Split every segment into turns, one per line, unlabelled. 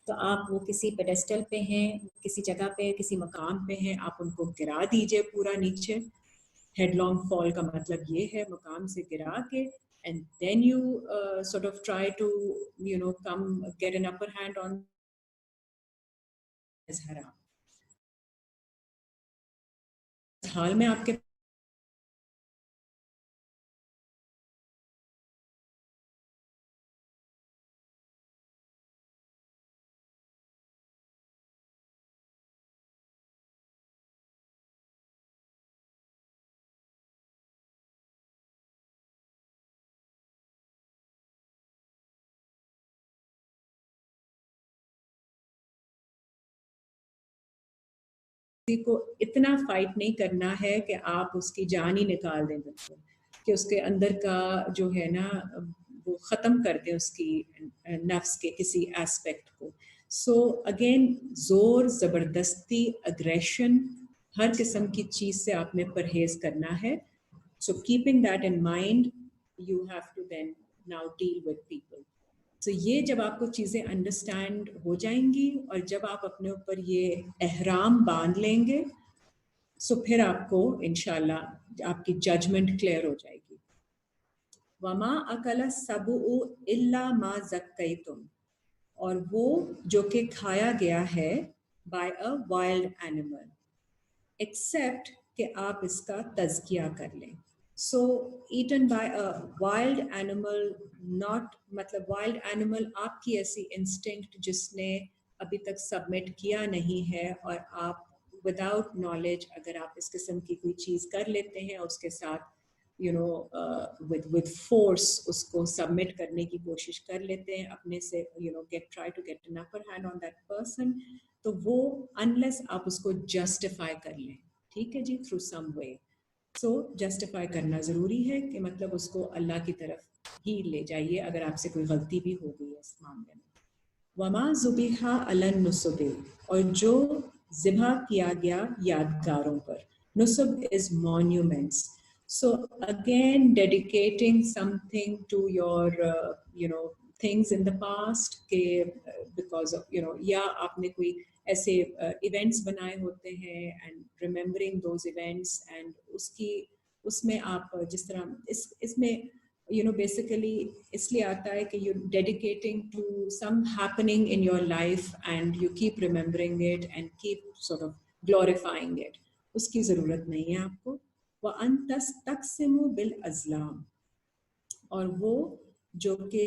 तो आप वो किसी पेडेस्टल पे हैं, किसी जगह पे, किसी मकाम पे हैं, आप उनको गिरा दीजिए पूरा नीचे। हेडलॉन्ग फॉल का मतलब ये है मकाम से गिरा के, and then you sort of try to come get an upper hand on is haram. हाल में आपके को इतना फाइट नहीं करना है कि आप उसकी जान ही निकाल दें, बिल्कुल कि उसके अंदर का जो है ना वो ख़त्म कर दें उसकी नफ्स के किसी एस्पेक्ट को। सो अगेन ज़ोर ज़बरदस्ती अग्रेशन हर किस्म की चीज़ से आपने परहेज़ करना है। So keeping that in mind you have to then now deal with people. तो ये जब आपको चीज़ें अंडरस्टैंड हो जाएंगी और जब आप अपने ऊपर ये एहराम बांध लेंगे, सो फिर आपको इंशाल्लाह आपकी जजमेंट क्लियर हो जाएगी। वमा अकला सबु इल्ला मा ज़क्कैतुम, और वो जो कि खाया गया है बाय अ वाइल्ड एनिमल, एक्सेप्ट कि आप इसका तज़किया कर लें। So eaten by a wild animal, not मतलब wild animal आपकी ऐसी instinct जिसने अभी तक सबमिट किया नहीं है, और आप विदाउट नॉलेज अगर आप इस किस्म की कोई चीज़ कर लेते हैं उसके साथ with force उसको सबमिट करने की कोशिश कर लेते हैं अपने से, try to get an upper hand on that person, तो वो unless आप उसको justify कर लें, ठीक है जी, through some way। सो जस्टिफाई करना ज़रूरी है कि मतलब उसको अल्लाह की तरफ ही ले जाइए अगर आपसे कोई गलती भी हो गई है इस मामले में। वमा ज़ुबिहा अलन नुसुबे, और जो ज़िबा किया गया यादगारों पर। नुसुब is monuments. So again dedicating something to your things in the past के because of या आपने कोई ऐसे इवेंट्स बनाए होते हैं and remembering those events, and उसमें आप जिस तरह इसमें बेसिकली इसलिए आता है कि you dedicating to some happening in your life and you keep remembering it and keep sort of glorifying it, उसकी ज़रूरत नहीं है आपको। व अंतस तक़सिमु बिल अज़लाम, और वो जो कि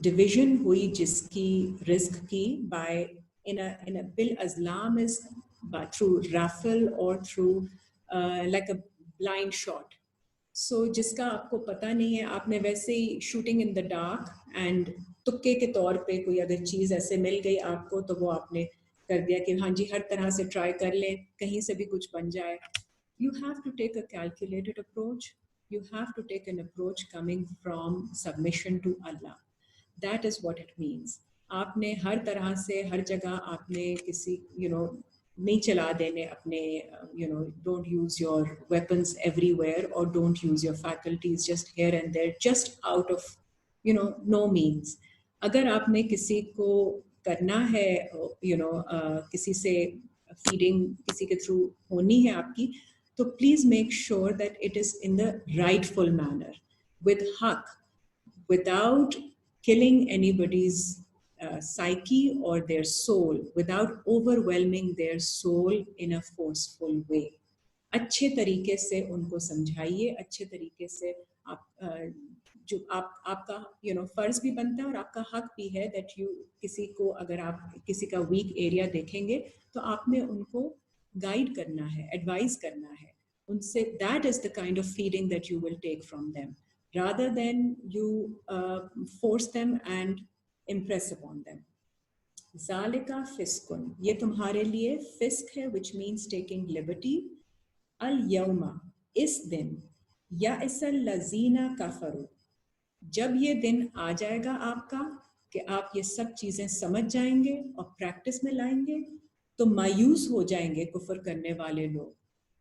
डिवीजन हुई जिसकी रिस्क की bye in a bil azlam is through raffle or through like a blind shot। so जिसका आपको पता नहीं है, आपने वैसे ही shooting in the dark and तुक्के के तौर पे कोई अगर चीज़ ऐसे मिल गई आपको तो वो आपने कर दिया कि हाँ जी हर तरह से ट्राई कर लें, कहीं से भी कुछ बन जाए। You have to take a calculated approach. You have to take an approach coming from submission to Allah. That is what it means. आपने हर तरह से हर जगह आपने किसी नहीं चला देने अपने don't use your weapons everywhere or don't use your faculties just here and there just out of no means। अगर आपने किसी को करना है किसी से फीडिंग किसी के थ्रू होनी है आपकी, तो please make sure that it is in the rightful manner with हक, without killing anybody's psyche or their soul, without overwhelming their soul in a forceful way। अच्छे तरीके से उनको समझाइए, अच्छे तरीके से आप जो आपका फर्ज भी बनता है और आपका हक भी है दैट यू किसी को अगर आप किसी का वीक एरिया देखेंगे तो आपने उनको गाइड करना है, एडवाइस करना है उनसे। That is the kind of feeding that you will take from them rather than you force them and impress upon them। ज़ालिका फिस्कुन, ये तुम्हारे लिए फिस्क है, which means taking liberty। अल यौमा, इस दिन, या इसल लजीना कफरू, जब ये दिन आ जाएगा आपका कि आप ये सब चीज़ें समझ जाएंगे और प्रैक्टिस में लाएंगे, तो मायूस हो जाएंगे कुफर करने वाले लोग।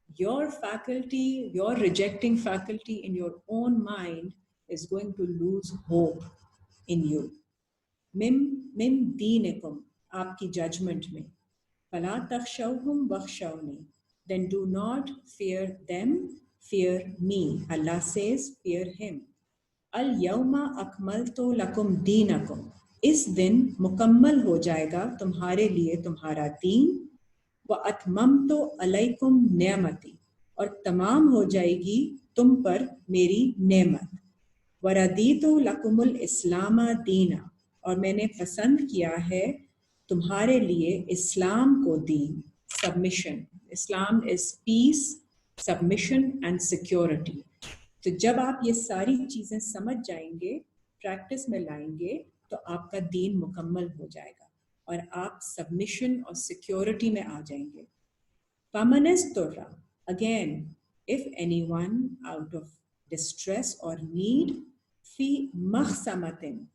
Your faculty, your rejecting faculty in your own mind is going to lose hope in you। मिम दीनिकुम, आपकी जजमेंट में। फला तख्शौहुम वख्शौनी, then do not fear them, fear me. Allah says, fear him. अल यौमा अकमलतु लकुम दीनकुम, इस दिन मुकम्मल हो जाएगा तुम्हारे लिए तुम्हारा दीन। व अतममतु अलैकुम नेमती, और तमाम हो जाएगी तुम पर मेरी नेमत। व रदीतु लकुमुल इस्लामा दीना, और मैंने पसंद किया है तुम्हारे लिए इस्लाम को दीन, submission. Islam is peace, submission and security. तो जब आप ये सारी चीज़ें समझ जाएंगे, प्रैक्टिस में लाएंगे, तो आपका दीन मुकम्मल हो जाएगा और आप सबमिशन और सिक्योरिटी में आ जाएंगे। फमनिस्तुर्रा, again, if anyone out of distress और नीड, फी मखसमतिन,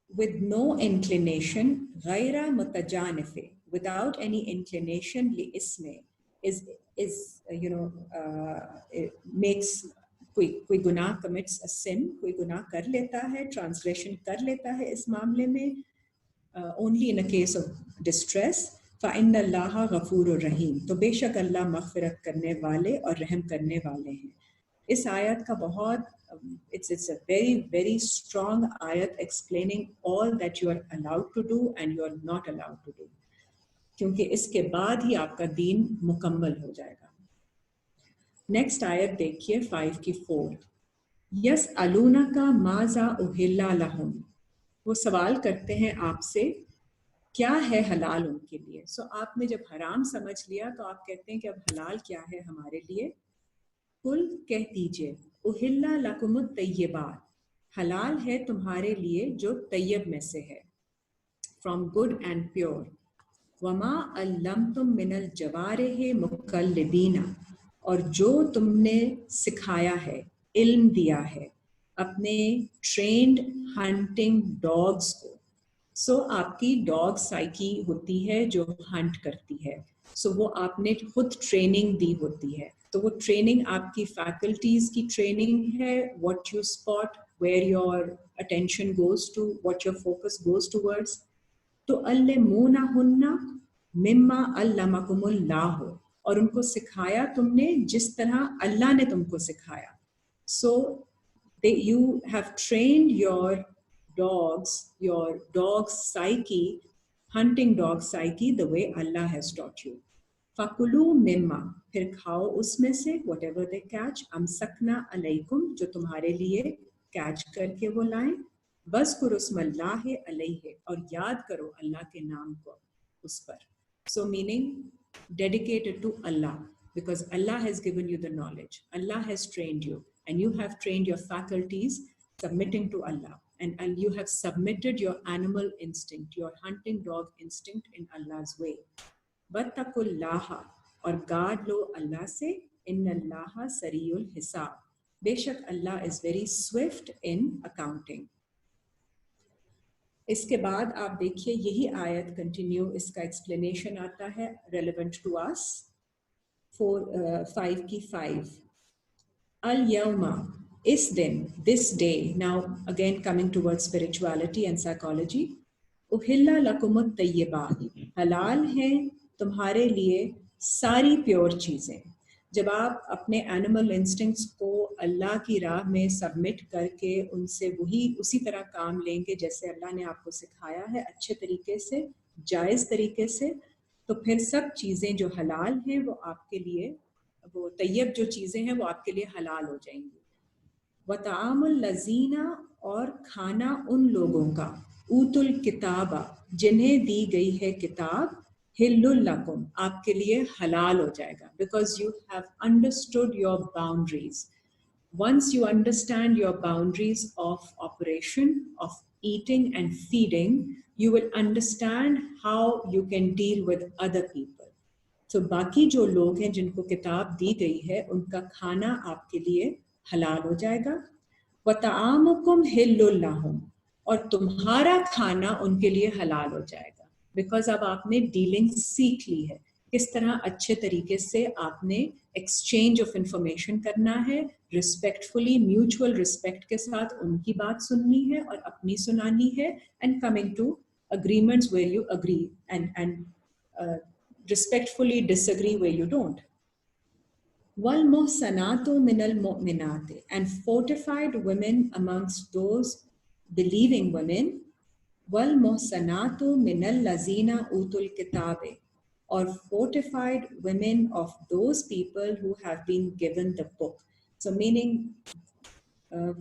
with no inclination, गैरा मुतजानिफे, without any inclination, li isme, is makes, कोई गुनाह commits a sin, कोई गुनाह कर लेता है, ट्रांसग्रेशन कर लेता है इस मामले में, only in a case of distress, फ़इन्न अल्लाह गफूरुर रहीम, तो बेशक अल्लाह मग़फ़िरत करने वाले और रहम करने वाले हैं। इस आयत का बहुत it's a very strong ayat explaining all that you are allowed to do and you are not allowed to do, क्योंकि इसके बाद ही आपका दीन मुकम्मल हो जाएगा। नेक्स्ट आयत देखिए 5 की 4, यस अलूना का माजा उहिल्ला लहुम, वो सवाल करते हैं आपसे क्या है हलाल उनके लिए। सो आपने जब हराम समझ लिया तो आप कहते हैं कि अब हलाल क्या है हमारे लिए। कुल, कह दीजिए, उहिल्ला लकुमुत तय्यबात, हलाल है तुम्हारे लिए जो तैयब में से है, फ्रॉम गुड एंड प्योर। वमा अल्लमतुम मिनल जवारिह मुकल्लिबीना, और जो तुमने सिखाया है, इल्म दिया है अपने ट्रेंड हंटिंग डॉग्स को। सो आपकी डॉग साइकी होती है जो हंट करती है, सो वो आपने खुद ट्रेनिंग दी होती है, तो वो ट्रेनिंग आपकी फैकल्टीज की ट्रेनिंग है, what you spot, where your attention goes to, what your focus goes towards. तो अल्लमूनहुन्ना मिम्मा अल्लमकुमुल्लाह, और उनको सिखाया तुमने जिस तरह अल्लाह ने तुमको सिखाया। सो you have trained your dogs, your dog psyche, hunting dog psyche, the way Allah has taught you. फ़कुलू मिम्मा, फिर खाओ उसमें से, whatever they catch, अमसकना अलैकुम, जो तुम्हारे लिए कैच करके वो लाएं, वज़्कुरुस्मल्लाहि अलैहि, और याद करो अल्लाह के नाम को उस पर। So meaning dedicated to Allah, because Allah has given you the knowledge, Allah has trained you, and you have trained your faculties submitting to Allah, and you have submitted your animal instinct, your hunting dog instinct in Allah's way. वत्तकुल्लाह, और guard लो अल्लाह से, इन्नल्लाह सरीउल हिसाब, बेशक Allah is very swift in accounting. इसके बाद आप देखिए यही आयत कंटिन्यू, इसका एक्सप्लेनेशन आता है रेलेवेंट टू अस, 5 की 5, अल यौमा, इस दिन, this day, now again coming towards spirituality and psychology, उहिल्ला लकुमुत तय्यबात, हलाल है तुम्हारे लिए सारी प्योर चीज़ें। जब आप अपने एनिमल इंस्टिंक्ट्स को अल्लाह की राह में सबमिट करके उनसे वही उसी तरह काम लेंगे जैसे अल्लाह ने आपको सिखाया है, अच्छे तरीके से, जायज़ तरीके से, तो फिर सब चीज़ें जो हलाल हैं वो आपके लिए, वो तैयब जो चीज़ें हैं वो आपके लिए हलाल हो जाएंगी। वतामुल लजीना, और खाना उन लोगों का, ऊतुल किताबा, जिन्हें दी गई है किताब, हिल्लुल लकुम, आपके लिए हलाल हो जाएगा, because you have understood your boundaries. Once you understand your boundaries of operation, of eating and feeding, you will understand how you can deal with other people. So बाकी जो लोग हैं जिनको किताब दी गई है उनका खाना आपके लिए हलाल हो जाएगा। वतआमुकुम हिल्लुल लहुम, और तुम्हारा खाना उनके लिए हलाल हो जाएगा, बिकॉज अब आपने डीलिंग सीख ली है, किस तरह अच्छे तरीके से आपने एक्सचेंज ऑफ इंफॉर्मेशन करना है, रिस्पेक्टफुली, म्यूचुअल रिस्पेक्ट के साथ उनकी बात सुननी है और अपनी सुनानी है, and coming to agreements where you agree, and respectfully disagree where you don't. Wal muhsanatu minal mu'minati, and fortified women amongst those believing women. Wal muhsanatu minal lazina utul kitabe, or fortified women of those people who have been given the book. So meaning,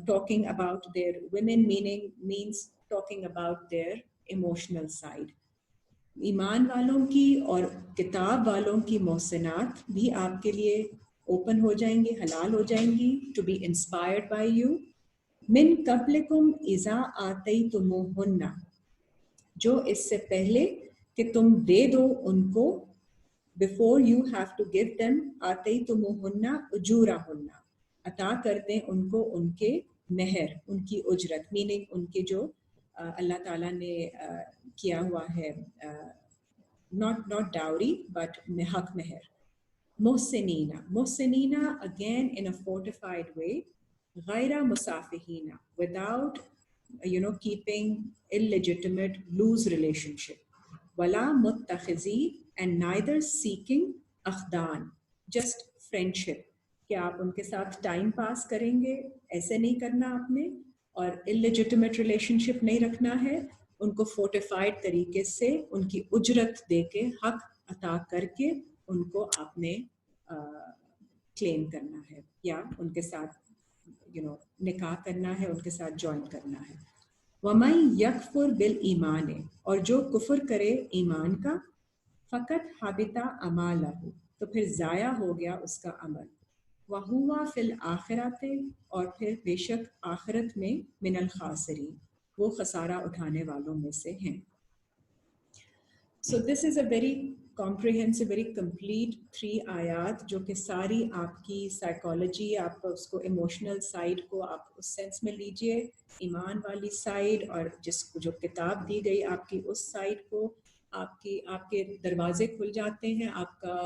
talking about their women means talking about their emotional side. ईमान वालों की और किताब वालों की मोहसिनात भी आपके लिए open हो जाएंगी, हलाल हो जाएंगी, to be inspired by you. मिन कब्लिकुम इज़ा आतैतुमुहुन्ना, जो इससे पहले कि तुम दे दो उनको, before you have to give them आतैतुमुहुन्ना उजूरहुन्ना, अता कर दें उनको उनके मेहर, उनकी उजरत, मीनिंग उनके जो अल्लाह ताला ने किया हुआ है, not dowry but haq meher. Muhsinina again in a fortified way, ghaira musafihina, without keeping illegitimate loose relationship. Wala muttakhizi, and neither seeking akhdan, just friendship, कि आप उनके साथ टाइम पास करेंगे, ऐसे नहीं करना आपने, और इलेजिटिमेट रिलेशनशिप नहीं रखना है। उनको फोर्टिफाइड तरीके से उनकी उजरत देके, हक अता करके उनको आपने क्लेम करना है, या उनके साथ निकाह करना है, उनके साथ ज्वाइन करना है। वमई यकफुर बिल ईमान, और जो कुफर करे ईमान का, फ़कत हाबिता अमालहु, तो फिर ज़ाया हो गया उसका अमल। वहुआ फिल आखिरते, और फिर बेशक आखिरत में मिनल खासिरीन, वो खसारा उठाने वालों में से हैं। So this is a very comprehensive, very complete 3 आयात, जो कि सारी आपकी साइकोलॉजी, आप उसको इमोशनल साइड को आप उस सेंस में लीजिए, ईमान वाली साइड, और जिसको जो किताब दी गई आपकी उस साइड को, आपके दरवाजे खुल जाते हैं, आपका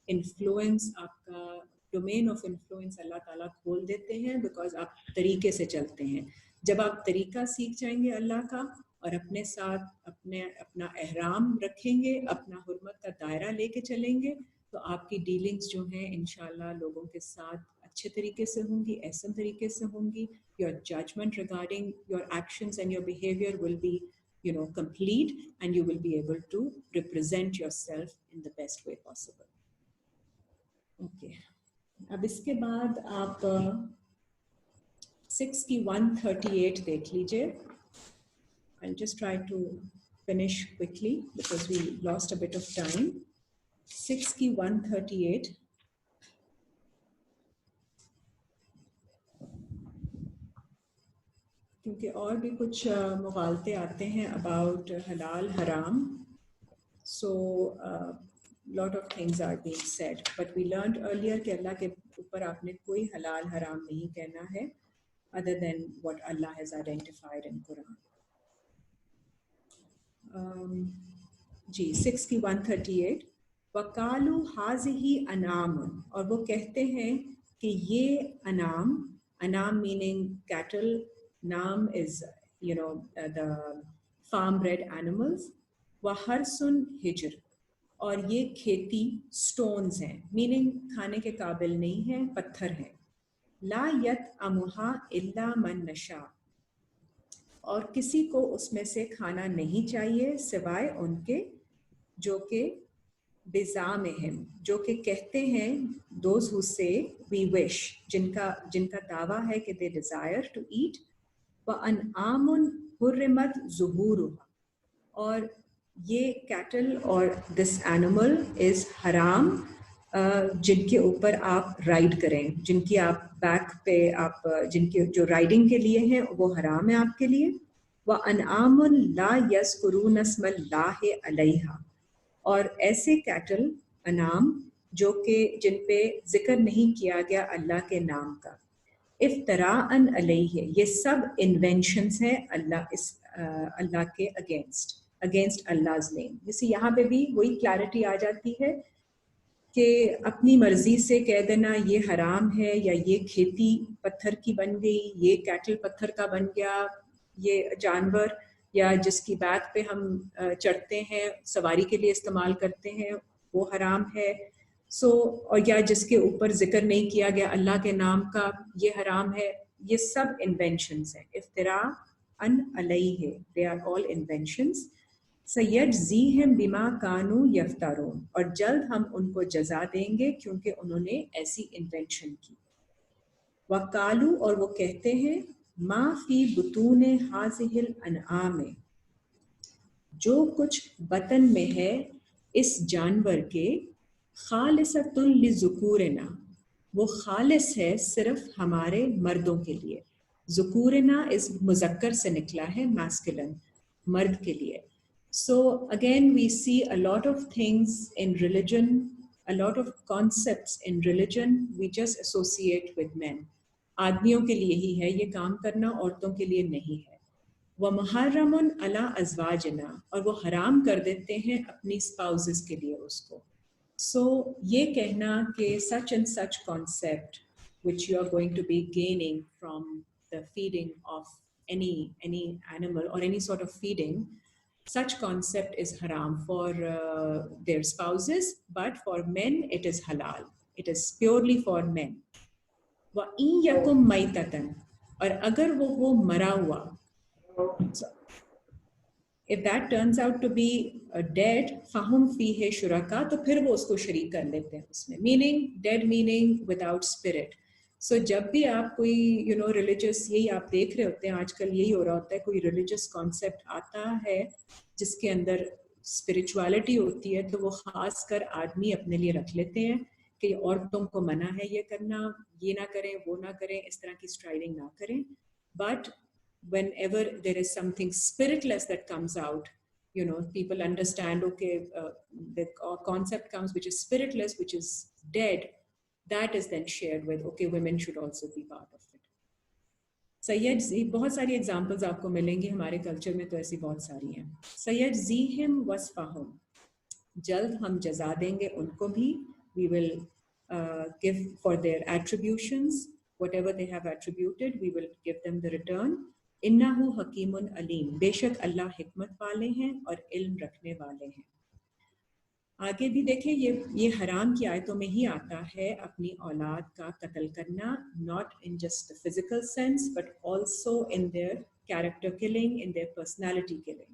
इन्फ्लुएंस, आपका डोमेन ऑफ इन्फ्लुएंस अल्लाह ताला खोल देते हैं, बिकॉज आप तरीके से चलते हैं। जब आप तरीका सीख जाएंगे अल्लाह का, और अपने साथ अपना एहराम रखेंगे, अपना हुर्मत का दायरा लेके चलेंगे, तो आपकी डीलिंग्स जो हैं इंशाल्लाह लोगों के साथ अच्छे तरीके से होंगी, ऐसे तरीके से होंगी। Your judgement regarding your actions and your behaviour will be complete, and you will be able to represent yourself in the best way possible. Okay. अब इसके बाद आप 6 की 138 देख लीजिए। I'll just try to finish quickly because we lost a bit of time. 6 की 138. क्योंकि और भी कुछ मुगालते आते हैं about halal haram. So lot of things are being said, but we learned earlier कि अल्लाह के ऊपर आपने कोई हलाल हराम नहीं कहना है other than what Allah has identified in Quran. जी 6 की 138, वकालू हाज़िही अनाम, और वो कहते हैं कि ये अनाम मीनिंग कैटल, नाम is the farm bred animals, व हरसुन हिजर, और ये खेती स्टोन्स हैं, मीनिंग खाने के काबिल नहीं है, पत्थर हैं। ला यत अमुहा इल्ला मन नशा, और किसी को उसमें से खाना नहीं चाहिए सिवाय उनके जो कि बिज़ामिहिम, जो कि कहते हैं, दोज हु से वी विश, जिनका दावा है कि दे डिज़ायर टू ईट। व अनआमुन हुर्रिमत ज़ुहूरुहा, और ये कैटल और दिस एनिमल इज़ हराम, जिनके ऊपर आप राइड करें, जिनकी आप बैक पे आप जिनके जो राइडिंग के लिए हैं वो हराम है आपके लिए। व अनआमुन ला यज़कुरून अस्मल्लाहि अलैहा, और ऐसे कैटल अनाम जो कि जिन पे जिक्र नहीं किया गया अल्लाह के नाम का। इफ्तराअन अलैहि, ये सब इन्वेंशंस हैं अल्लाह के अगेंस्ट अल्लाह's नेम। जैसे यहाँ पे भी वही क्लैरिटी आ जाती है कि अपनी मर्जी से कह देना ये हराम है, या ये खेती पत्थर की बन गई, ये कैटल पत्थर का बन गया, ये जानवर या जिसकी बैक पे हम चढ़ते हैं, सवारी के लिए इस्तेमाल करते हैं, वो हराम है। और या जिसके ऊपर जिक्र नहीं किया गया अल्लाह के नाम का, ये हराम है। ये सब इन्वेंशंस हैं, इफ्तिरा अन अलैहि, दे आर ऑल इन्वेंशंस। सयज्ज़ीहिम बिमा कानू यफ्तरून, और जल्द हम उनको जजा देंगे क्योंकि उन्होंने ऐसी इन्वेंशन की। वकालू, और वो कहते हैं, मा फी बुतूने हाज़िहिल अनआम, जो कुछ बतन में है इस जानवर के, खालिसतुन लिज़ुकूरिना, वो खालिस है सिर्फ हमारे मर्दों के लिए। ज़ुकूरिना इस मुज़क्कर से निकला है, मैस्कुलिन, मर्द के लिए। So again we see a lot of things in religion, a lot of concepts in religion we just associate with men. आदमियों के लिए ही है ये काम करना, औरतों के लिए नहीं है। वह मुहर्रमुन अला अज़वाजना, और वो हराम कर देते हैं अपनी स्पाउसेस के लिए उसको। So ये कहना कि such and such concept which you are going to be gaining from the feeding of any animal or any sort of feeding, such concept is haram for their spouses, but for men it is halal. It is purely for men. wa in yakum maitatan, और अगर वो हो मरा हुआ, so if that turns out to be dead, fahum fihe shuraka, तो फिर वो उसको शरीक कर लेते हैं उसमें, meaning dead meaning without spirit. So जब भी आप कोई religious, यही आप देख रहे होते हैं आजकल, यही हो रहा होता है, कोई religious concept आता है जिसके अंदर spirituality होती है, तो वो खास कर आदमी अपने लिए रख लेते हैं कि औरतों को मना है ये करना, ये ना करें, वो ना करें, इस तरह की striving ना करें। But whenever there is something spiritless that comes out, people understand, okay, the concept comes which is spiritless, which is dead, that is then shared with, okay, women should also be part of it. Syed, बहुत सारी examples आपको मिलेंगी हमारे culture में, तो ऐसी बहुत सारी हैं। सयज्ज़ीहिम वस्फहुम, जल्द हम जजा देंगे उनको भी, we will give for their attributions, whatever they have attributed, we will give them the return. इन्नहु हकीमुन Aleem, बेशक अल्लाह हिकमत वाले हैं और इल्म रखने वाले हैं। आगे भी देखें, ये हराम की आयतों में ही आता है अपनी औलाद का कत्ल करना, not in just the physical sense but also in their character killing, in their personality killing.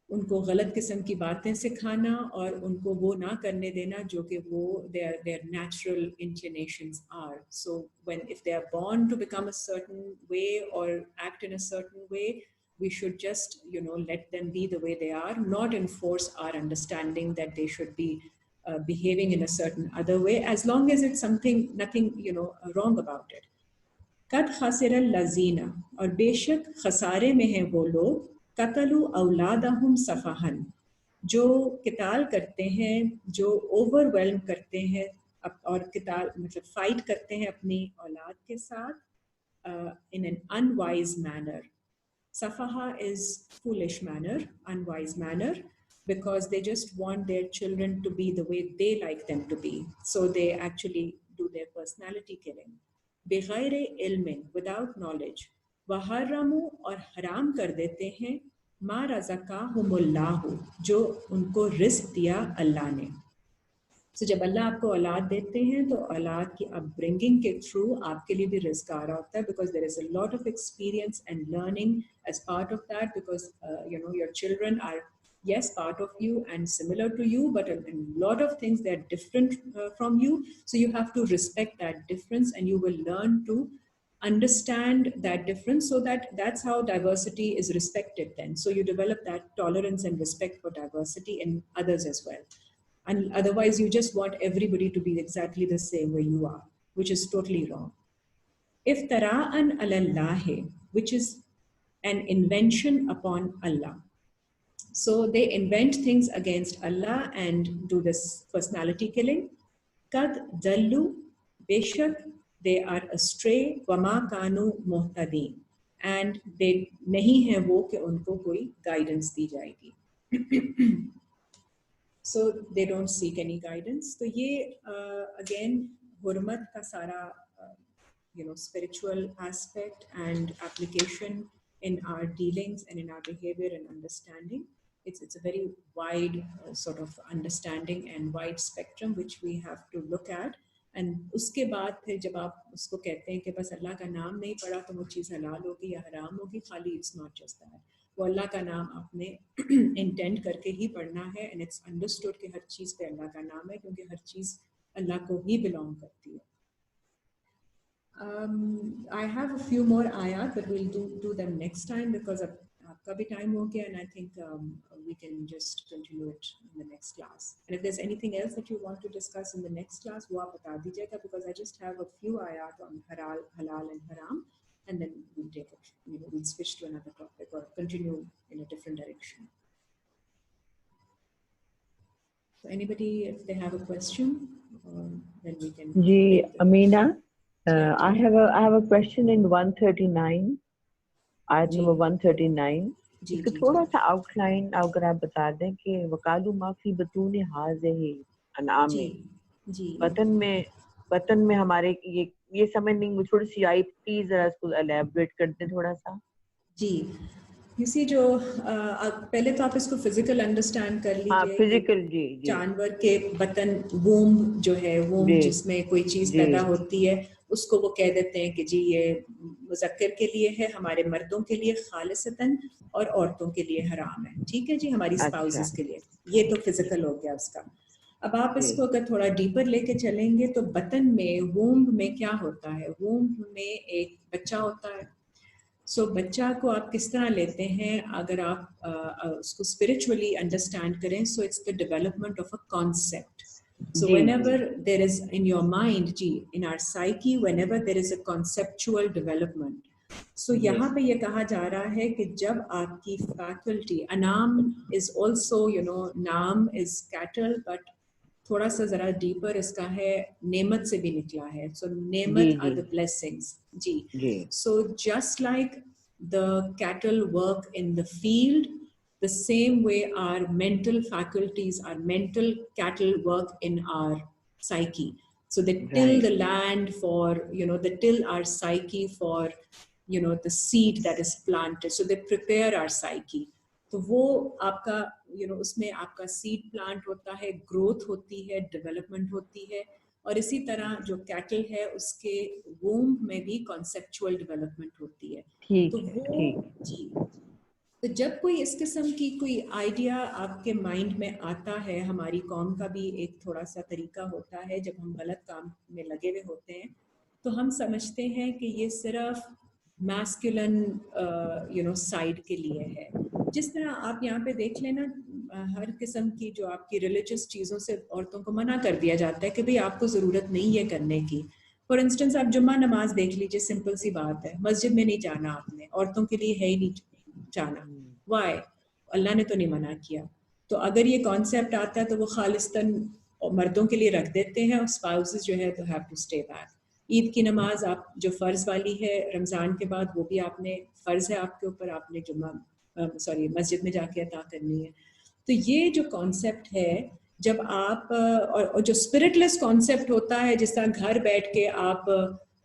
उनको गलत किस्म की बातें सिखाना और उनको वो ना करने देना जो कि वो their natural inclinations are. So if they are born to become a certain way or act in a certain way, we should just let them be the way they are, not enforce our understanding that they should be behaving in a certain other way, as long as it's nothing wrong about it. कद खसिर लजीना, और बेशक खसारे में हैं वो लोग, कतलु औलादहुम सफहन, जो किताल करते हैं, जो ओवरवेल्म करते हैं और किताल मतलब फाइट करते हैं अपनी औलाद के साथ in an unwise manner. Safaha is foolish manner, unwise manner, because they just want their children to be the way they like them to be. So they actually do their personality killing. बेगैर इल्म, without knowledge. वहर्रमु, और हराम कर देते हैं, मा रज़क़हुमुल्लाहु, जो उनको रिस्क दिया अल्लाह ने। So जब अल्लाह आपको औलाद देते हैं तो औलाद की अपब्रिंगिंग के थ्रू आपके लिए भी रिस्क आ रहा होता है, because there is a lot of experience and learning as part of that, because your children are yes part of you and similar to you, but in a lot of things they are different from you, so you have to respect that difference and you will learn to understand that difference, so that's how diversity is respected then. So you develop that tolerance and respect for diversity in others as well. And otherwise you just want everybody to be exactly the same way you are, which is totally wrong. Iftara'an alallahi, which is an invention upon Allah. So they invent things against Allah and do this personality killing. Kad dallu, beshak they are astray, wama kanu muhtadin, and they nahi hai wo कि उनको कोई guidance दी जाएगी. So they don't seek any guidance. So ये again हुर्मत का सारा spiritual aspect and application in our dealings and in our behavior and understanding. It's a very wide sort of understanding and wide spectrum which we have to look at. And उसके बाद फिर जब आप उसको कहते हैं कि बस अल्लाह का नाम नहीं पढ़ा तो वो चीज़ हलाल होगी या हराम होगी, खाली it's not just that. वो अल्लाह का नाम आपने इंटेंड करके ही पढ़ना है, एंड इट्स अंडरस्टूड कि हर चीज़ पे अल्लाह का नाम है क्योंकि हर चीज़ अल्लाह को ही बिलोंग करती है. I have a few more ayat, but we'll do them next time because आपका भी time हो गया, and I think we can just continue it in the next class. And if there's anything else that you want to discuss in the next class, वो आप बता दीजिएगा, because I just have a few ayat on halal and haram, and then we'll take it, we'll switch to another topic or continue in a different direction. So anybody, if they have a question, then we can.
Ji Amina, I have a question in 139, ayat number 139. इसको थोड़ा सा outline अगर आप बता दें कि वकालू माफी बतून हाज़िही अनाम में वतन में हमारे ये समझ नहीं, थोड़ी सी आई प्लीज जरा इसको एलैबोरेट कर दें थोड़ा सा.
जी, इसी जो पहले तो आप इसको फिजिकल अंडरस्टैंड कर लीजिए.
हाँ, फिजिकल जी.
जानवर के बतन, वूम्ब जो है, वूम्ब जिसमें कोई चीज पैदा होती है, उसको वो कह देते हैं कि जी ये मुज़क्कर के लिए है, हमारे मर्दों के लिए खालिसतन और औरतों के लिए हराम है. ठीक है जी, हमारी स्पाउसेस के लिए. ये तो फिजिकल हो गया उसका. अब आप इसको अगर थोड़ा डीपर लेके चलेंगे तो बतन में, वूम्ब में क्या होता है? वूम्ब में एक बच्चा होता है. सो बच्चा को आप किस तरह लेते हैं? अगर आप उसको स्पिरिचुअली अंडरस्टैंड करें, so it's the development of a concept. So whenever there is in your mind, in our psyche, whenever there is a conceptual development, so यहाँ पे ये कहा जा रहा है कि जब आपकी faculty, anam is also, naam is cattle, but थोड़ा सा जरा डीपर इसका है, नेमत से भी निकला है. So नेमत are the blessings. Ji. So just like the cattle work in the field, the same way our mental faculties, our mental cattle work in our psyche. So they till the land for, they till our psyche for, the seed that is planted. So they prepare our psyche. तो वो आपका, उसमें आपका seed plant होता है, growth होती है, development होती है. और इसी तरह जो कैटल है उसके वूम्ब में भी कॉन्सेप्चुअल डेवलपमेंट होती है. तो वो जी, तो जब कोई इस किस्म की कोई आइडिया आपके माइंड में आता है, हमारी कौम का भी एक थोड़ा सा तरीका होता है, जब हम गलत काम में लगे हुए होते हैं तो हम समझते हैं कि ये सिर्फ मैस्कुलिन साइड के लिए है. जिस तरह आप यहाँ पे देख लेना, हर किस्म की जो आपकी रिलीजियस चीज़ों से औरतों को मना कर दिया जाता है कि भाई आपको ज़रूरत नहीं है करने की. फॉर इंस्टेंस आप जुम्मा नमाज देख लीजिए, सिंपल सी बात है, मस्जिद में नहीं जाना आपने, औरतों के लिए है ही नहीं जाना. वाई? अल्लाह ने तो नहीं मना किया. तो अगर ये कॉन्सेप्ट आता है तो वो खालिस्तन मर्दों के लिए रख देते हैं, और स्पाउसेस जो है तो have to stay back. Eid की नमाज आप जो फ़र्ज़ वाली है रमज़ान के बाद, वो भी आपने फ़र्ज़ है आपके ऊपर, आपने मस्जिद में जाके अता करनी है. तो ये जो कॉन्सेप्ट है, जब आप और जो स्पिरिटलेस कॉन्सेप्ट होता है, जिस तरह घर बैठ के आप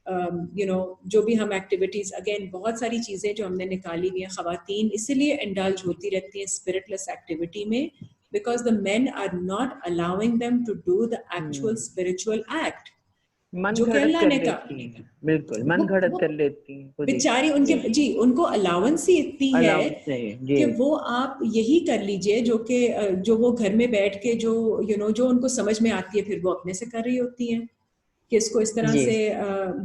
जो भी हम एक्टिविटीज़, अगेन बहुत सारी चीज़ें जो हमने निकाली हुई हैं, ख़वातीन इसीलिए इंडल्ज होती रहती हैं स्पिरिटलेस एक्टिविटी में, because the men are not allowing them to do the actual spiritual act जो कि अल्लाह ने कहा.
बिल्कुल मन घड़त कर लेती हैं
बेचारी. उनको अलाउंस ही इतनी है कि वो आप यही कर लीजिए जो वो घर में बैठ के जो उनको समझ में आती है, फिर वो अपने से कर रही होती हैं कि इसको इस तरह से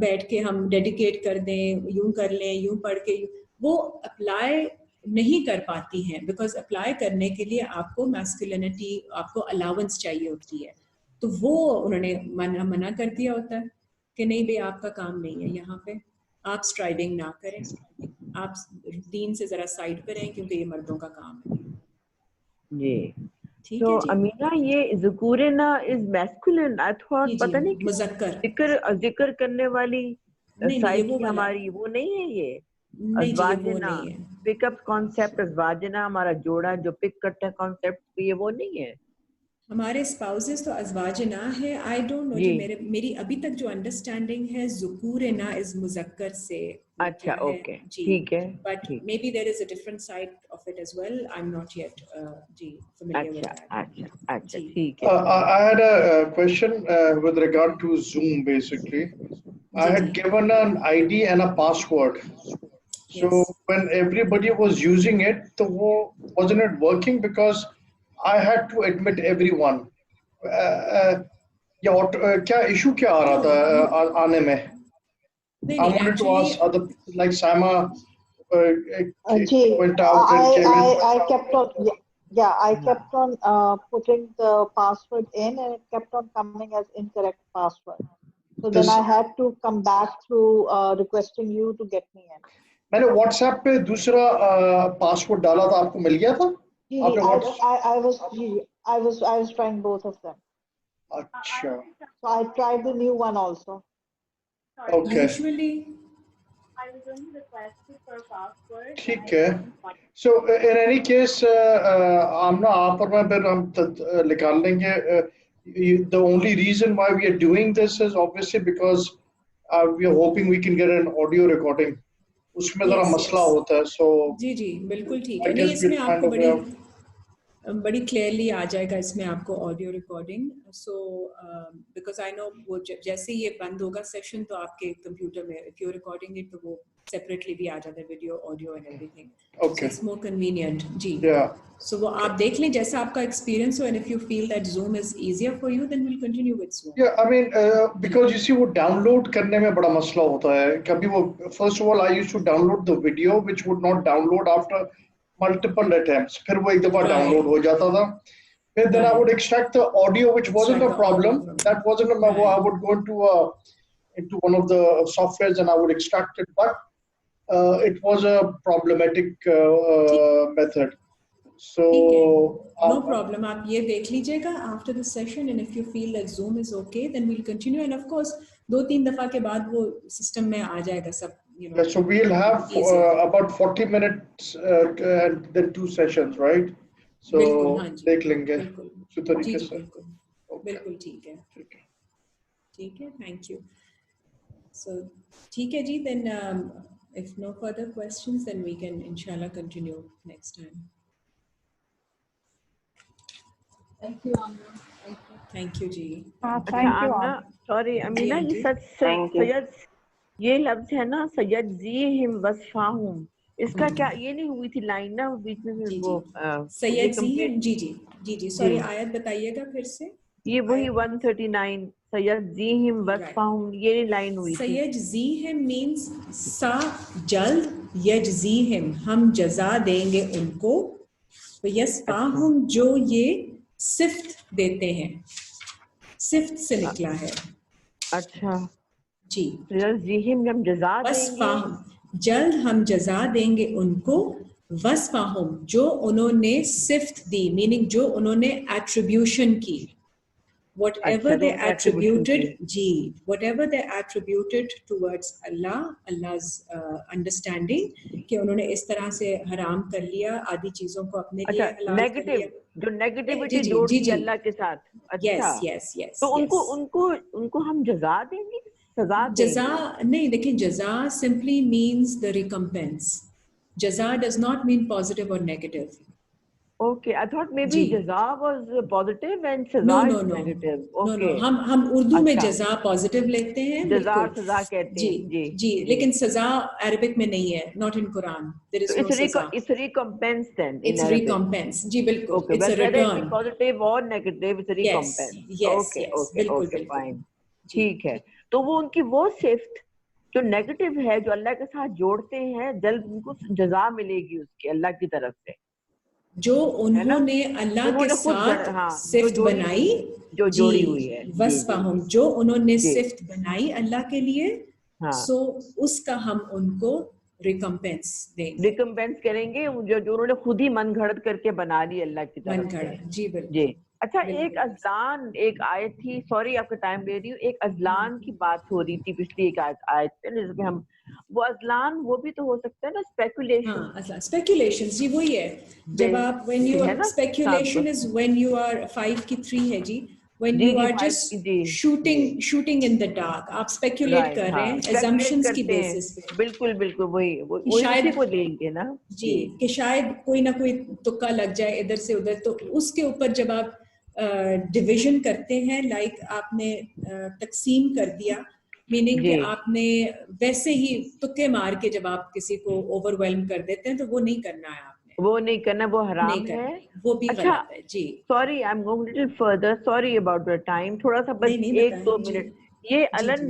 बैठ के हम डेडिकेट कर दें, यूं कर लें, यूं पढ़ के. वो अप्लाई नहीं कर पाती हैं, बिकॉज अप्लाई करने के लिए आपको मैस्कुलिनिटी, आपको अलाउंस चाहिए होती है. तो वो उन्होंने मना कर दिया होता है कि नहीं भाई आपका काम नहीं है यहाँ पे, आप स्ट्राइविंग ना करें, आप दीन से जरा साइड पे रहें क्योंकि ये मर्दों का काम है.
जी. तो अमीना, ये ज़ुकूरना इज मैस्कुलिन, आई थॉट पता नहीं मुज़क्कर जिक्र करने वाली साइड हमारी वो नहीं है. ये अज़वाजना पिकअप कॉन्सेप्ट, अज़वाजना हमारा जोड़ा जो पिक करता है कॉन्सेप्ट, ये वो नहीं है.
हमारे स्पाउसेस तो अज़वाजना है. आई डोंट नो जी, मेरी अभी तक जो अंडरस्टैंडिंग है ज़ुकूरना इज मुज़क्कर से
अच्छा, ओके,
जी,
ठीक है,
but
ठीक,
maybe there is a different side of it as well. I'm not yet ji familiar with
अच्छा,
that.
अच्छा, अच्छा,
जी,
ठीक है।
I had a question with regard to Zoom. Basically, I
ji,
had
ji,
given an ID and a password. So
yes.
when everybody was using it, so wasn't it working because I had to admit everyone. या क्या issue क्या आ रहा
No,
था
you
आने में?
नहीं
I
नहीं
wanted to
actually
ask other like Sama
Jay,
went out and came in.
I kept on, yeah, I
हाँ,
kept on putting the password in, and it kept on coming as incorrect password. So then
This
I had to come back through requesting you to get me in.
मैंने WhatsApp पे दूसरा password डाला था, आपको मिल गया था? आपने
I was trying both of them.
अच्छा,
So I tried the new one also.
okay,
usually
ठीक है. So in any case, हम ना आप और मैं फिर हम निकाल लेंगे. The only reason why we are doing this is obviously because we are hoping we can get an audio recording. उसमें ज़रा
yes
मसला
yes
होता है, so
जी जी बिल्कुल ठीक
I
है नहीं
guess
इसमें
we'll find
आपको
a way out.
बड़ी क्लियरली आ जाएगा इसमें आपको audio recording so because I know वो जैसे ही ये बंद होगा सेशन तो आपके कंप्यूटर में इफ यू रिकॉर्डिंग इट तो वो सेपरेटली भी आ जाता है video audio and everything so
Okay,
it's more convenient जी
yeah.
सो वो आप देख लें जैसा आपका एक्सपीरियंस हो and if you feel that Zoom is easier for you then we'll continue with Zoom
Yeah, I mean, because you see वो download करने में बड़ा मसला होता है. कभी वो first of all I used to download the video which would not download after multiple attempts. फिर वो एक दफा download हो जाता था. Then I would
right
extract the audio, which wasn't
extract
a
the audio
problem.
from
That wasn't a I
right
would go into one of the softwares and I would extract it, but it was a problematic method.
ठीक है
So
no problem आप ये देख लीजिएगा after the session and if you feel that Zoom is okay then we'll continue and of course 2-3 दफा के बाद वो सिस्टम में आ जाएगा सब you know
yeah, so we'll have
easier
about 40 minutes and then 2 sessions, right?
बिल्कुल हाँ
So
जी
देख लेंगे
बिल्कुल
उसी
जी
तरीके
जी
से.
बिल्कुल
Okay,
बिल्कुल ठीक है
ठीक है.
थैंक यू सो ठीक है जी then if no further questions then we can inshallah continue next time thank you जी
अच्छा,
Thank you,
Amna,
Anand.
Sorry
जी
अमीना, ये
आंटी
सैयद, ये लफ्ज है ना, सैयद जी हिम वसफाहुम, इसका क्या ये नहीं हुई थी लाइन ना बीच में, फिर
जी
वो
जी
ये
सैयद जी
कंप्लीट
जी जी जी जी
जी,
सॉरी आयत बताइएगा फिर से
ये वही
आयत
139 सैयद जी हिम
राइट
वसफाहुम, ये नहीं लाइन हुई थी.
सैयद जी हिम मीन्स सा जल्द यजजी हिम हम जजा देंगे उनको तो
अच्छा,
यस्फाहुम जो ये सिफ्त देते हैं सिफ्त से निकला है
अच्छा,
जी
सैयद जी हिम जब जजा देंगे,
वस्फाहुम जल्द हम जजा देंगे उनको वस्फाहुम जो उन्होंने सिफ्त दी मीनिंग जो उन्होंने एट्रीब्यूशन की whatever
अच्छा,
they
तो एट्रीब्यूशन
attributed
की,
ji whatever they attributed towards Allah's understanding कि उन्होंने इस तरह से हराम कर लिया आदि चीजों को अपने लिए
अच्छा,
हलाल कर लिया
नेगेटिव जो
जी
नेगेटिविटी
जी
जोड़
जी
दी
जी
अल्लाह के साथ. अच्छा,
यस यस यस
तो उनको
यस
उनको उनको हम जजा देंगे, सजा
जजा
देंगे.
नहीं देखिए जजा simply means the recompense जजा does not mean positive or negative
Okay, I thought maybe
जी
jaza was positive and
no
saza
no
is
no
negative.
No no
Okay,
हम उर्दू में
अच्छा,
जजा पॉजिटिव लेते हैं
जजा और
बिल्कुल
सजा कहते
जी
हैं. जी,
जी
जी.
लेकिन सजा अरबिक में नहीं है not in Quran there
So
is no सजा
it's recompense then in
it's
Arabic.
Recompense जी बिल्कुल
Okay,
it's a
whether it be
return
positive or negative, it's a
yes
recompense.
Yes
Okay,
yes
okay,
बिल्कुल
okay,
बिल्कुल
fine.
जी
ठीक है. तो वो उनकी वो सिफ्त जो नेगेटिव है, जो अल्लाह के साथ जोड़ते हैं, जल्द उनको जजा मिलेगी उसकी अल्लाह की तरफ से,
जो
है ना?
उन्होंने अल्लाह के
उन्होंने खुद
साथ
हाँ, जो
सिफ्त
जोड़ी
बनाई
जो
जी
जोड़ी हुई है. जी, जी,
वस्फाहुम
जी,
जो उन्होंने
जी.
सिफ्त बनाई अल्लाह के लिए
हाँ,
सो उसका हम उनको रिकम्पेंस देंगे
रिकम्पेंस करेंगे जो उन्होंने खुद ही मन घड़त करके बना ली अल्लाह की
मन
तरफ से.
घड़ा जी
जी.
बिल्कुल
अच्छा, एक
बिल्कुल
अजलान एक आयत थी, सॉरी आपका टाइम ले रही हूँ, एक अजलान की बात हो रही थी पिछली एक आयत पे, जिसमें हम वो अजलान वो भी तो हो सकता है ना, स्पेकुलेशन.
हाँ अच्छा स्पेकुलेशन जी वही है जब आप व्हेन यू
है ना? हाँ,
speculation is when you are 5 की 3 है जी when you are just shooting in the dark, आप speculate कर रहे हैं assumptions की basis पे।
बिल्कुल बिल्कुल वही
शायद
उसी को लेंगे ना
जी, कि शायद कोई ना कोई तुक्का लग जाए इधर से उधर, तो उसके ऊपर जब आप डिवीजन करते हैं, लाइक आपने तकसीम कर दिया, मीनिंग कि आपने वैसे ही तुक्के मार के जब आप किसी को ओवरवेल्म कर देते हैं, तो वो नहीं करना है आपने,
वो नहीं करना, वो हराम है,
वो भी गलत है जी।
Sorry I am going little further, sorry about the time, थोड़ा सा बस 1-2 मिनट। ये अलन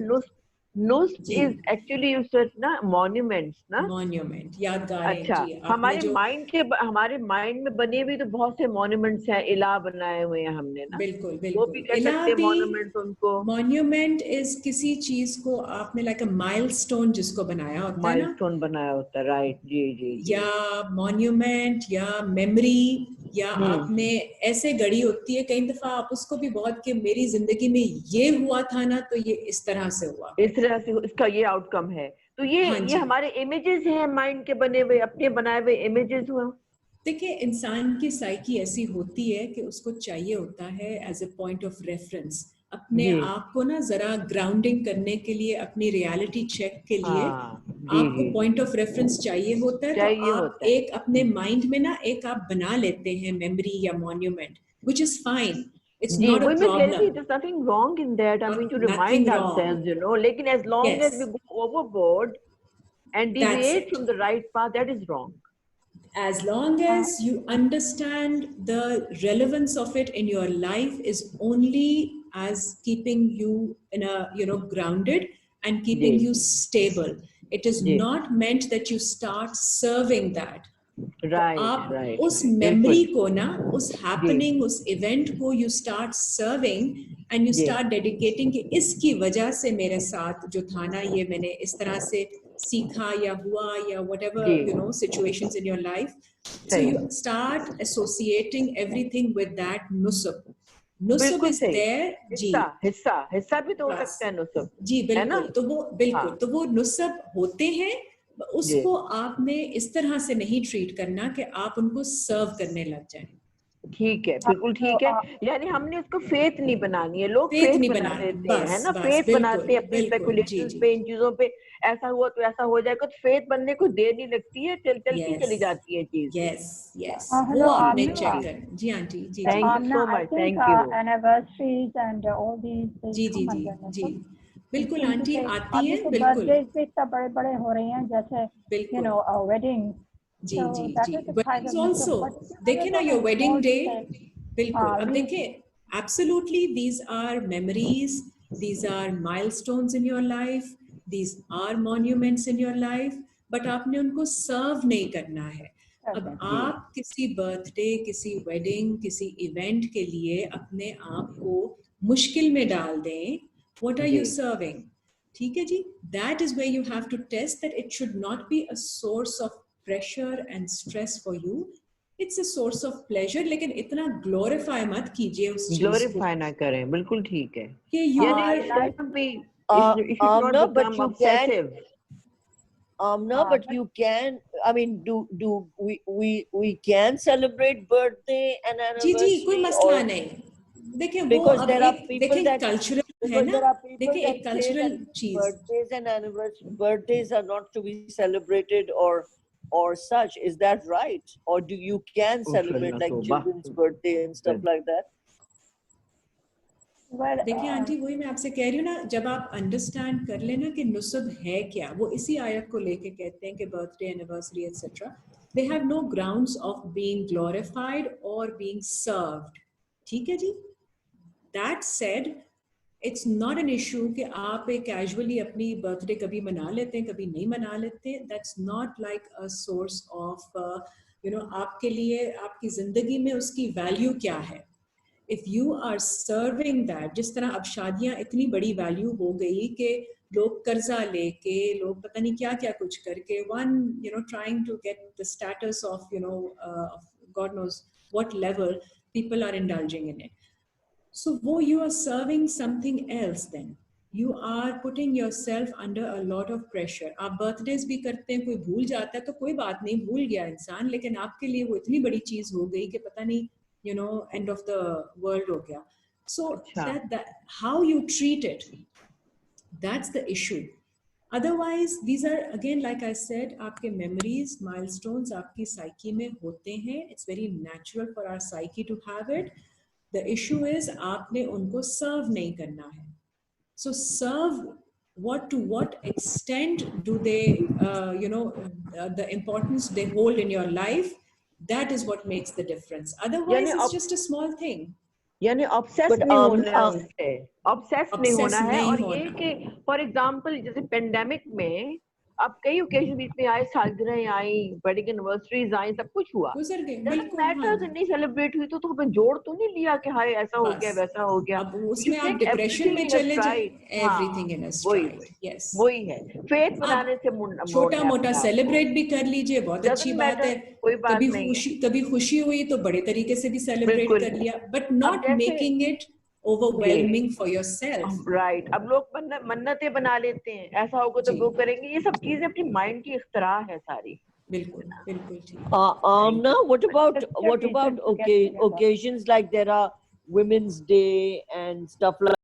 नुस्ब इज एक्चुअली ना मॉन्यूमेंट्स ना,
मॉन्यूमेंट यादगारें।
अच्छा
जी,
हमारे माइंड में बने हुए तो बहुत से मॉन्यूमेंट्स हैं, इला बनाए हुए हैं हमने ना,
बिल्कुल
वो भी कह सकते हैं मॉन्यूमेंट्स उनको।
मॉन्यूमेंट इज किसी चीज को आपने लाइक अ माइलस्टोन जिसको बनाया होता है ना,
माइलस्टोन बनाया होता है, राइट जी,
या मॉन्यूमेंट या मेमोरी, या आपने ऐसे गढ़ी होती है कई दफा आप उसको भी बहुत कि मेरी जिंदगी में ये हुआ था ना, तो ये इस तरह से हुआ,
इस तरह से इसका ये आउटकम है, तो ये हमारे इमेजेस हैं, माइंड के बने हुए, अपने बनाए हुए इमेजेस हुआ।
देखिए, इंसान की साइकी ऐसी होती है कि उसको चाहिए होता है as a point of reference अपने आप को ना जरा ग्राउंडिंग करने के लिए, अपनी रियलिटी चेक के लिए आपको पॉइंट ऑफ रेफरेंस चाहिए होता है, तो आप एक अपने माइंड में ना एक आप बना लेते हैं मेमोरी या monument, which is fine, it's not a problem.
There's nothing wrong in that. I mean, to remind ourselves, you know, lekin as long as we go overboard and deviate from the right path, that is wrong.
As long as you understand the relevance of it in your life is only as keeping you in a, you know, grounded and keeping you stable. It is not meant that you start serving that.
Right.
उस memory को ना, उस happening, उस event को you start serving and you start dedicating कि इसकी वजह से मेरे साथ जो था ना, ये मैंने इस तरह से सीखा या हुआ या whatever, you know, situations in your life. So you start associating everything with that nusub. Nusub is there जी,
हिस्सा भी तो हो सकता है नुसब
जी, बिल्कुल, तो वो बिल्कुल तो वो नुसब होते हैं, उसको आपने इस तरह से नहीं ट्रीट करना कि आप उनको सर्व करने लग जाएं।
ठीक है, बिल्कुल ठीक है, यानी हमने उसको फेथ नहीं बनानी है, लोग फेथ बना देते हैं, है ना, फेथ बनाते हैं अपनी स्पेकुलेशंस पे, इन चीजों पे, ऐसा हुआ तो ऐसा हो जाएगा, तो फेथ बनने को देर नहीं लगती है, चलती चली जाती है चीज।
यस, वो आपने चेक कर। जी आंटी, जी,
thank you so much, thank you.
Anniversaries and all these,
जी, बिल्कुल आंटी आती है, बिल्कुल
बर्थडेज भी सब बड़े हो रहे हैं, जैसे यू नो वेडिंग,
जी, weddings also, देखे ना your wedding day, बिल्कुल, अब देखे, absolutely these are memories, these are milestones in your life, these are monuments in your life, but आपने उनको सर्व नहीं करना है। अब आप किसी बर्थडे, किसी वेडिंग, किसी इवेंट के लिए अपने आप को मुश्किल में डाल दें, what are you serving? ठीक है जी, that is where you have to test that it should not be a source of pressure and stress for you. It's a source of pleasure, लेकिन इतना glorify मत कीजिए उस चीज को।
Glorify ना करें, बिल्कुल ठीक है।
कि you are
no, but you can. No, but you can. I mean, do we can celebrate birthday and anniversary?
जी, कोई मसला नहीं। देखिए,
because there are people that
cultural है ना, देखिए एक cultural चीज।
Birthdays and anniversaries, birthdays are not to be celebrated or such. Is that right? Or do you can celebrate like children's birthday and stuff like that?
देखिए aunty, वही मैं आपसे कह रही हूँ ना, जब आप अंडरस्टैंड कर लेना कि नुसब है क्या, वो इसी आयत को लेके कहते हैं कि birthday, anniversary etcetera, they have no grounds of being glorified और बीइंग सर्व्ड। ठीक है जी, that said, it's not an issue कि आप एक कैजुअली अपनी बर्थडे कभी मना लेते हैं, कभी नहीं मना लेते, that's not like a source of you know, आपके लिए आपकी जिंदगी में उसकी वैल्यू क्या है। If you are serving that, जिस तरह अब शादियां इतनी बड़ी वैल्यू हो गई कि लोग कर्जा लेके, लोग पता नहीं क्या क्या कुछ करके, one, you know, trying to get the status of, you know, God knows what level, people are indulging in it. So wo, you are serving something else then. You are putting yourself under a lot of pressure. आप birthdays भी करते हैं, कोई भूल जाता है तो कोई बात नहीं, भूल गया इंसान, लेकिन आपके लिए वो इतनी बड़ी चीज हो गई कि पता नहीं, you know, end of the world हो गया। So that how you treat it, that's the issue. Otherwise, these are again, like I said, आपके memories, milestones आपकी psyche में होते हैं. It's very natural for our psyche to have it. The issue is आपने उनको serve नहीं करना है. So serve, what extent do they, the importance they hold in your life? That is what makes the difference. Otherwise, it's just a small thing.
यानी obsess नहीं होना है उससे, ऑब्सेस नहीं होना है. और ये कि फॉर एग्जांपल जैसे पेंडेमिक में अब कई ओकेजन बीच में आए, सालगिरह आई, वेडिंग एनिवर्सरीज आई, सब कुछ हुआ, मैटर्स नहीं सेलिब्रेट हुई, तो हमें जोड़ तो नहीं लिया कि हाय ऐसा हो गया वैसा हो गया.
अब उसमें आप डिप्रेशन में चले जाए, everything in a STRIDE. Yes,
वही है. फेथ बनाने से
छोटा मोटा सेलिब्रेट भी कर लीजिए, बहुत अच्छी बात है. कभी खुशी हुई तो बड़े तरीके से भी सेलिब्रेट कर लिया, but not making it overwhelming for yourself.
Right. अब लोग मन्नतें बना लेते हैं, ऐसा होगा तो वो करेंगे. ये सब चीजें अपनी माइंड की इख्तरा है सारी.
बिल्कुल बिल्कुल ठीक.
Amna, what about occasions like there are Women's Day and stuff like